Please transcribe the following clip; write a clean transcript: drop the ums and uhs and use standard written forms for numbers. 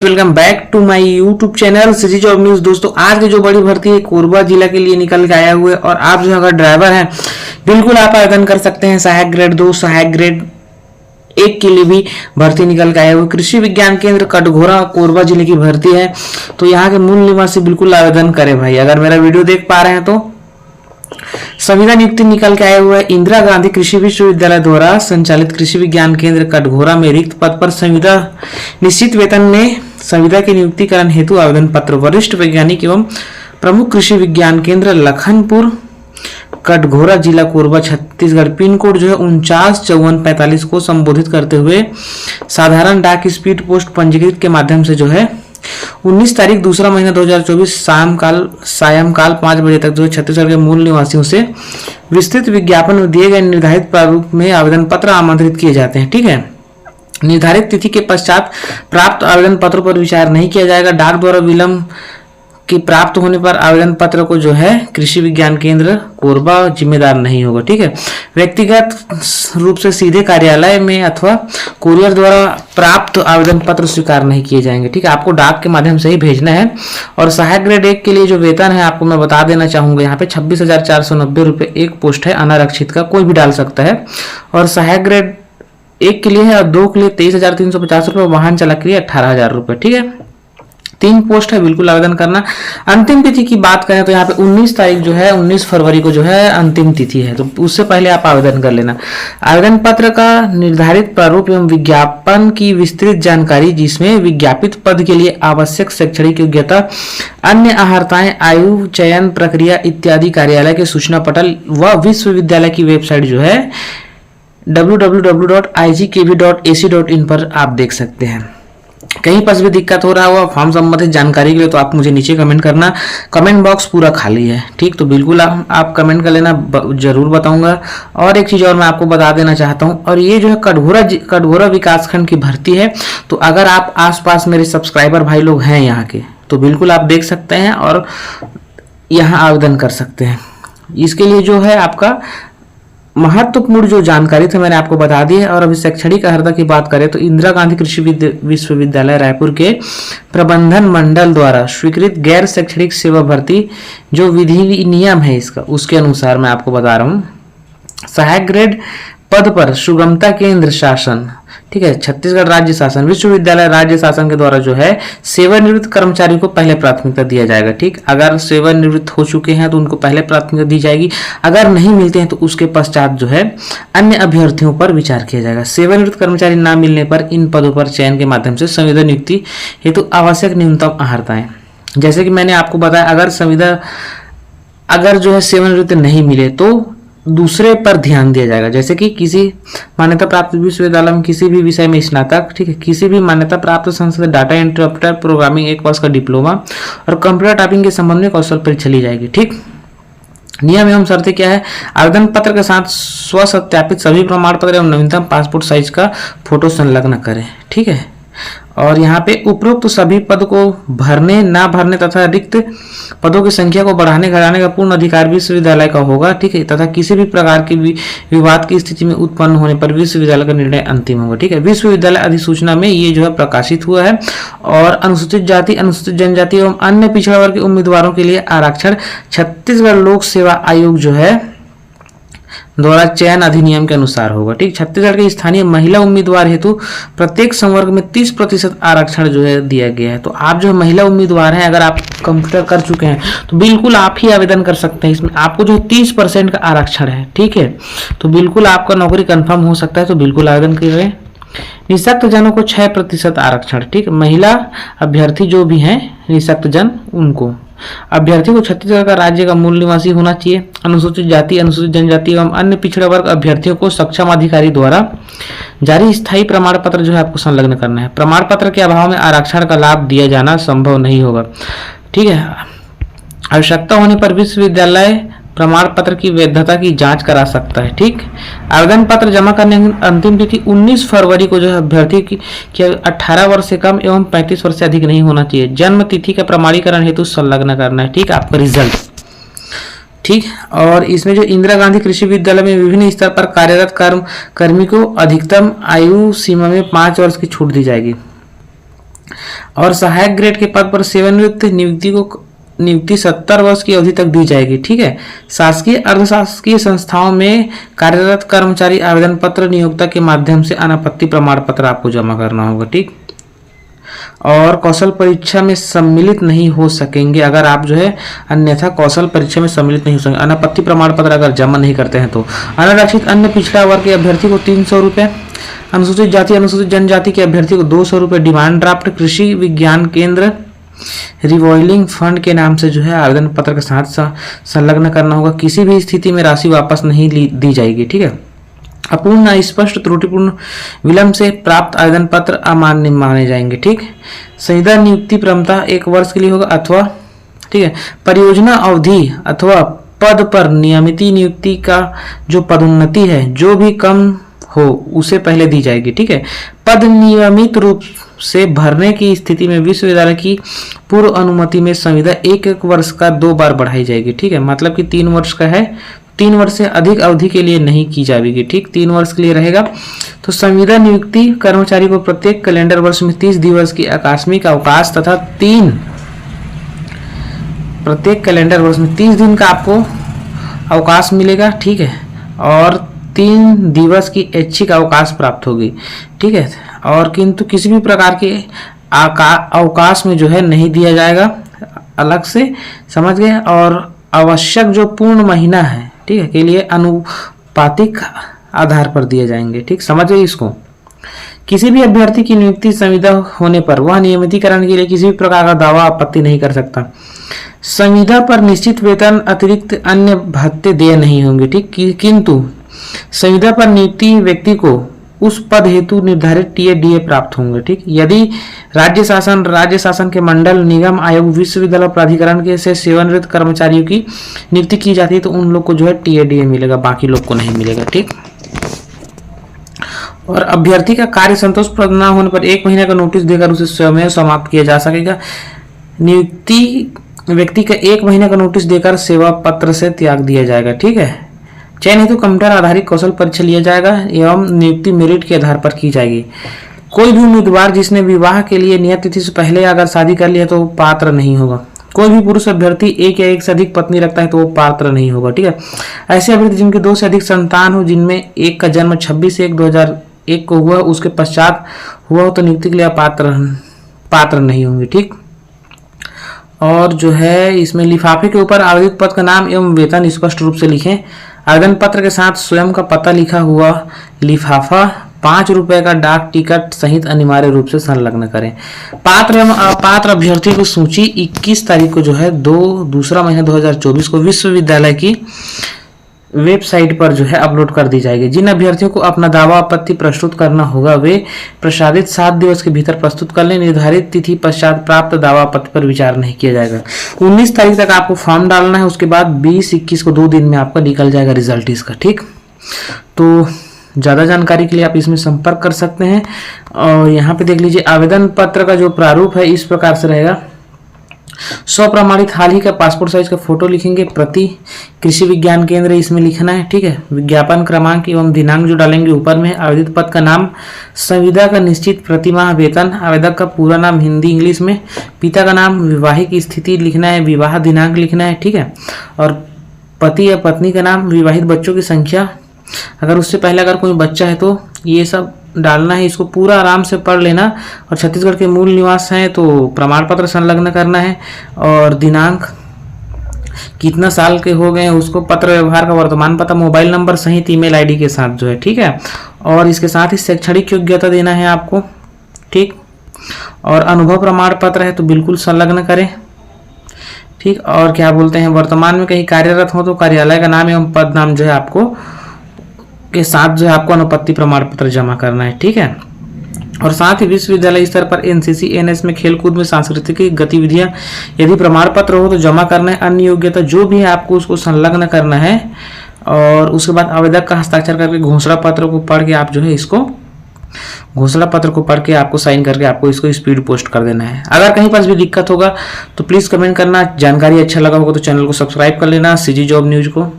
Welcome back to my YouTube channel City Job News. दोस्तों आज की जो बड़ी भर्ती है कोरबा जिला के लिए निकल के आया हुआ है और आप जो अगर ड्राइवर हैं बिल्कुल आप आवेदन कर सकते हैं। सहायक ग्रेड 2 सहायक ग्रेड 1 के लिए भी भर्ती निकल के आया हुआ। कृषि विज्ञान केंद्र कटघोरा कोरबा जिले की भर्ती है, तो यहाँ के मूल निवासी बिल्कुल आवेदन करें भाई। अगर मेरा वीडियो देख पा रहे हैं तो संविदा नियुक्ति निकल के आया हुआ है। इंदिरा गांधी कृषि विश्वविद्यालय द्वारा संचालित कृषि विज्ञान केंद्र कटघोरा में रिक्त पद पर संविदा निश्चित वेतन में संविदा के नियुक्तिकरण हेतु आवेदन पत्र वरिष्ठ वैज्ञानिक एवं प्रमुख कृषि विज्ञान केंद्र लखनपुर कटघोरा जिला कोरबा छत्तीसगढ़ पिन कोड जो है 495445 को संबोधित करते हुए साधारण डाक स्पीड पोस्ट पंजीकृत के माध्यम से जो है 19 तारीख दूसरा महीना 2024 सायंकाल 5 बजे तक जो छत्तीसगढ़ के मूल निवासियों से विस्तृत विज्ञापन में दिए गए निर्धारित प्रारूप में आवेदन पत्र आमंत्रित किए जाते हैं। ठीक है, निर्धारित तिथि के पश्चात प्राप्त आवेदन पत्रों पर विचार नहीं किया जाएगा। डाक द्वारा विलंब कि प्राप्त होने पर आवेदन पत्र को जो है कृषि विज्ञान केंद्र कोरबा जिम्मेदार नहीं होगा। ठीक है, व्यक्तिगत रूप से सीधे कार्यालय में अथवा कुरियर द्वारा प्राप्त आवेदन पत्र स्वीकार नहीं किए जाएंगे। ठीक है, आपको डाक के माध्यम से ही भेजना है। और सहायक ग्रेड 1 के लिए जो वेतन है आपको मैं बता देना चाहूंगा, यहाँ पे 26,490 रुपये एक पोस्ट है, अनारक्षित का कोई भी डाल सकता है। और सहायक ग्रेड 1 के लिए है और 2 के लिए 23,350 रुपये, वाहन चालक के लिए 18,000 रुपये। ठीक है, 3 पोस्ट है, बिल्कुल आवेदन करना। अंतिम तिथि की बात करें तो यहाँ पे 19 तारीख जो है 19 फरवरी को जो है अंतिम तिथि है, तो उससे पहले आप आवेदन कर लेना। आवेदन पत्र का निर्धारित प्रारूप एवं विज्ञापन की विस्तृत जानकारी जिसमें विज्ञापित पद के लिए आवश्यक शैक्षणिक योग्यता, अन्य अहर्ताएं, आयु, चयन प्रक्रिया इत्यादि कार्यालय के सूचना पटल व विश्वविद्यालय की वेबसाइट जो है www.igkv.ac.in पर आप देख सकते हैं। कहीं पर भी दिक्कत हो रहा हुआ फॉर्म संबंधित जानकारी के लिए तो आप मुझे नीचे कमेंट करना। कमेंट बॉक्स पूरा खाली है, ठीक, तो बिल्कुल आप कमेंट कर लेना, जरूर बताऊंगा। और एक चीज और मैं आपको बता देना चाहता हूं, और ये जो है कटघोरा विकासखंड की भर्ती है, तो अगर आप आसपास मेरे सब्सक्राइबर भाई लोग हैं यहाँ के तो बिल्कुल आप देख सकते हैं और यहाँ आवेदन कर सकते हैं। इसके लिए जो है आपका महत्वपूर्ण जो जानकारी थी मैंने आपको बता दी है। और अभी शैक्षणिक अर्हता की बात करें तो इंदिरा गांधी कृषि विश्वविद्यालय रायपुर के प्रबंधन मंडल द्वारा स्वीकृत गैर शैक्षणिक सेवा भर्ती जो विधि नियम है इसका, उसके अनुसार मैं आपको बता रहा हूँ। सहायक ग्रेड पद पर सुगमता केंद्र शासन, ठीक है, छत्तीसगढ़ राज्य शासन, विश्वविद्यालय राज्य शासन के द्वारा जो है सेवानिवृत्त कर्मचारी को पहले प्राथमिकता दिया जाएगा। ठीक, अगर सेवानिवृत्त हो चुके हैं तो उनको पहले प्राथमिकता दी जाएगी, अगर नहीं मिलते हैं तो उसके पश्चात जो है अन्य अभ्यर्थियों पर विचार किया जाएगा। सेवानिवृत्त कर्मचारी न मिलने पर इन पदों पर चयन के माध्यम से संविदा नियुक्ति हेतु आवश्यक न्यूनतम अहर्ताएं, जैसे कि मैंने आपको बताया, अगर जो है सेवानिवृत्त नहीं मिले तो दूसरे पर ध्यान दिया जाएगा। जैसे कि किसी मान्यता प्राप्त विश्वविद्यालय में किसी भी विषय में स्नातक, ठीक है, किसी भी मान्यता प्राप्त संस्था डाटा इंटरप्रेटर प्रोग्रामिंग 1 वर्ष का डिप्लोमा और कंप्यूटर टाइपिंग के संबंध में कौशल परीक्षा ली जाएगी। ठीक, नियम एवं शर्तें क्या है, आवेदन पत्र के साथ स्व सत्यापित सभी प्रमाण पत्र एवं नवीनतम पासपोर्ट साइज का फोटो संलग्न करें। ठीक है, और यहाँ पे उपरोक्त सभी पद को भरने ना भरने तथा रिक्त पदों की संख्या को बढ़ाने घटाने का पूर्ण अधिकार विश्वविद्यालय का होगा। ठीक है, तथा किसी भी प्रकार की विवाद की स्थिति में उत्पन्न होने पर विश्वविद्यालय का निर्णय अंतिम होगा। ठीक है, विश्वविद्यालय अधिसूचना में ये जो है प्रकाशित हुआ है। और अनुसूचित जाति, अनुसूचित जनजाति एवं अन्य पिछड़ा वर्ग के उम्मीदवारों के लिए आरक्षण छत्तीसगढ़ लोक सेवा आयोग जो है द्वारा चयन अधिनियम के अनुसार होगा। ठीक, छत्तीसगढ़ के स्थानीय महिला उम्मीदवार हेतु प्रत्येक संवर्ग में 30% आरक्षण जो है दिया गया है। तो आप जो महिला उम्मीदवार हैं, अगर आप कंप्यूटर कर चुके हैं तो बिल्कुल आप ही आवेदन कर सकते हैं। इसमें आपको जो 30% का आरक्षण है, ठीक है, तो बिल्कुल आपका नौकरी कंफर्म हो सकता है, तो बिल्कुल आवेदन करें। निःशक्त जनों को 6% आरक्षण, ठीक, महिला अभ्यर्थी जो भी हैं निःशक्त जन, उनको अभ्यर्थी को छत्तीसगढ़ का राज्य का मूल निवासी होना चाहिए। अनुसूचित जाति, अनुसूचित जनजाति एवं अन्य पिछड़ा वर्ग अभ्यर्थियों को सक्षम अधिकारी द्वारा जारी स्थायी प्रमाण पत्र जो है आपको संलग्न करना है। प्रमाण पत्र के अभाव में आरक्षण का लाभ दिया जाना संभव नहीं होगा। ठीक है, आवश्यकता होने पर विश्वविद्यालय प्रमाण पत्र की वैधता की जांच करा सकता है। ठीक, आवेदन पत्र जमा करने की अंतिम तिथि 19 फरवरी को जो है अभ्यर्थी की 18 वर्ष से कम एवं 35 वर्ष से अधिक नहीं होना चाहिए। जन्म तिथि का प्रमाणीकरण हेतु संलग्न करना है। ठीक, आपका रिजल्ट। ठीक, और इसमें जो इंदिरा गांधी कृषि विद्यालय में विभिन्न स्तर पर कार्यरत कर्मी को अधिकतम आयु सीमा में 5 वर्ष की छूट दी जाएगी। और सहायक ग्रेड के पद पर सेवानिवृत्त नियुक्ति 70 वर्ष की अवधि तक दी जाएगी। ठीक है। शासकीय अर्धशासकीय संस्थाओं में कार्यरत कर्मचारी आवेदन पत्र नियोक्ता के माध्यम से अनापत्ति प्रमाण पत्र आपको जमा करना होगा। ठीक। और कौशल परीक्षा में सम्मिलित नहीं हो सकेंगे अगर आप जो है अन्यथा कौशल परीक्षा में सम्मिलित नहीं हो सकेंगे अनापत्ति प्रमाण पत्र अगर जमा नहीं करते हैं तो। अनारक्षित अन्य पिछड़ा वर्ग के अभ्यर्थी को 300 रुपये, अनुसूचित जाति अनुसूचित जनजाति के अभ्यर्थी को 200 रुपये डिमांड ड्राफ्ट कृषि विज्ञान केंद्र रिवॉल्विंग फंड के नाम से जो है आवेदन पत्र के साथ संलग्न करना होगा। किसी भी स्थिति में राशि वापस नहीं दी जाएगी। ठीक है। अपूर्ण, अस्पष्ट, त्रुटिपूर्ण, विलंब से प्राप्त आवेदन पत्र अमान्य माने जाएंगे। ठीक। संविदा नियुक्ति क्रमतः 1 वर्ष के लिए होगा अथवा ठीक है परियोजना अवधि अथवा पद पर नियमित नियुक्ति का जो पदोन्नति है जो भी कम हो उसे पहले दी जाएगी। ठीक है। पद नियमित रूप से भरने की स्थिति में विश्वविद्यालय की पूर्व अनुमति में संविदा 1 वर्ष का 2 बार बढ़ाई जाएगी। ठीक है। मतलब कि 3 वर्ष का है, 3 वर्ष से अधिक अवधि के लिए नहीं की जाएगी। ठीक। 3 वर्ष के लिए रहेगा। तो संविदा नियुक्ति कर्मचारी को प्रत्येक कैलेंडर वर्ष में 30 दिवस की आकस्मिक अवकाश तथा प्रत्येक कैलेंडर वर्ष में 30 दिन का आपको अवकाश मिलेगा। ठीक है। और 3 दिवस की ऐच्छिक अवकाश प्राप्त होगी। ठीक है। और किंतु किसी भी प्रकार के अवकाश में जो है नहीं दिया जाएगा अलग से, समझ गए। और आवश्यक जो पूर्ण महीना है ठीक है के लिए अनुपातिक आधार पर दिए जाएंगे। ठीक। समझ गए इसको। किसी भी अभ्यर्थी की नियुक्ति संविदा होने पर वह नियमितीकरण के लिए किसी भी प्रकार का दावा आपत्ति नहीं कर सकता। संविदा पर निश्चित वेतन अतिरिक्त अन्य भत्ते देय नहीं होंगे। ठीक। किंतु संविदा पर नियुक्ति व्यक्ति को उस पद हेतु निर्धारित टीए प्राप्त होंगे। ठीक। यदि राज्य शासन के मंडल, निगम, आयोग, विश्वविद्यालय प्राधिकरण के से सेवानिवृत्त कर्मचारियों की नियुक्ति की जाती है तो उन लोग को जो है टीए मिलेगा, बाकी लोग को नहीं मिलेगा। ठीक। और अभ्यर्थी का कार्य संतोषप्रद न होने पर 1 महीने का नोटिस देकर उसे स्वयं समाप्त किया जा सकेगा। नियुक्ति व्यक्ति का 1 महीने का नोटिस देकर सेवा पत्र से त्याग दिया जाएगा। ठीक है। चयन हेतु कंप्यूटर आधारित कौशल परीक्षा लिया जाएगा एवं नियुक्ति मेरिट के आधार पर की जाएगी। कोई भी उम्मीदवार जिसने विवाह के लिए नियत तिथि से पहले अगर शादी कर लिया तो वो पात्र नहीं होगा। कोई भी पुरुष अभ्यर्थी 1 या 1 से अधिक पत्नी रखता है तो वो पात्र नहीं होगा। ठीक है। ऐसे अभ्यर्थी जिनके 2 से अधिक संतान हो, जिनमें एक का जन्म 26/1/2001 को हुआ, उसके पश्चात हुआ हो तो नियुक्ति के लिए पात्र नहीं होंगे। ठीक। और जो है इसमें लिफाफे के ऊपर आवेदित पद का नाम एवं वेतन स्पष्ट रूप से लिखें। आवेदन पत्र के साथ स्वयं का पता लिखा हुआ लिफाफा 5 रुपए का डाक टिकट सहित अनिवार्य रूप से संलग्न करें। पात्र एवं अपात्र अभ्यर्थियों की सूची 21 तारीख को जो है दूसरा महीना 2024 को विश्वविद्यालय की वेबसाइट पर जो है अपलोड कर दी जाएगी। जिन अभ्यर्थियों को अपना दावा आपत्ति प्रस्तुत करना होगा वे प्रसारित 7 दिवस के भीतर प्रस्तुत कर लें। निर्धारित तिथि पश्चात प्राप्त दावा आपत्ति पर विचार नहीं किया जाएगा। 19 तारीख तक आपको फॉर्म डालना है, उसके बाद 20-21 को 2 दिन में आपका निकल जाएगा रिजल्ट इसका। ठीक। तो ज़्यादा जानकारी के लिए आप इसमें संपर्क कर सकते हैं। और यहाँ पे देख लीजिए आवेदन पत्र का जो प्रारूप है इस प्रकार से रहेगा। स्वप्रमाणित हाल ही का पासपोर्ट साइज का फोटो लिखेंगे, प्रति कृषि विज्ञान केंद्र इसमें लिखना है। ठीक है। विज्ञापन क्रमांक एवं दिनांक जो डालेंगे ऊपर में, आवेदित पद का नाम, संविदा का निश्चित प्रतिमाह वेतन, आवेदक का पूरा नाम हिंदी इंग्लिश में, पिता का नाम, विवाहिक स्थिति लिखना है, विवाह दिनांक लिखना है। ठीक है। और पति या पत्नी का नाम, विवाहित बच्चों की संख्या, अगर उससे पहले अगर कोई बच्चा है तो ये सब डालना है। इसको पूरा आराम से पढ़ लेना। और छत्तीसगढ़ के मूल निवास है तो प्रमाण पत्र संलग्न करना है। और दिनांक, कितना साल के हो गए हैं उसको, पत्र व्यवहार का वर्तमान पता, मोबाइल नंबर सहित ईमेल आईडी के साथ जो है। ठीक है। और इसके साथ ही शैक्षणिक योग्यता देना है आपको। ठीक। और अनुभव प्रमाण पत्र है तो बिल्कुल संलग्न करें। ठीक। और क्या बोलते हैं, वर्तमान में कहीं कार्यरत हो तो कार्यालय का नाम एवं पद नाम जो है आपको के साथ जो है आपको अनुपत्ति प्रमाण पत्र जमा करना है। ठीक है। और साथ ही विश्वविद्यालय स्तर पर एनसीसी एनएस में खेलकूद में सांस्कृतिक गतिविधियां यदि प्रमाण पत्र हो तो जमा करना है। अन्य योग्यता जो भी है आपको उसको संलग्न करना है। और उसके बाद आवेदक का हस्ताक्षर करके घोषणा पत्र को पढ़ के आप जो है इसको घोषणा पत्र को पढ़ के आपको साइन करके आपको इसको स्पीड पोस्ट कर देना है। अगर कहीं पर भी दिक्कत होगा तो प्लीज कमेंट करना। जानकारी अच्छा लगा होगा तो चैनल को सब्सक्राइब कर लेना, सीजी जॉब न्यूज को।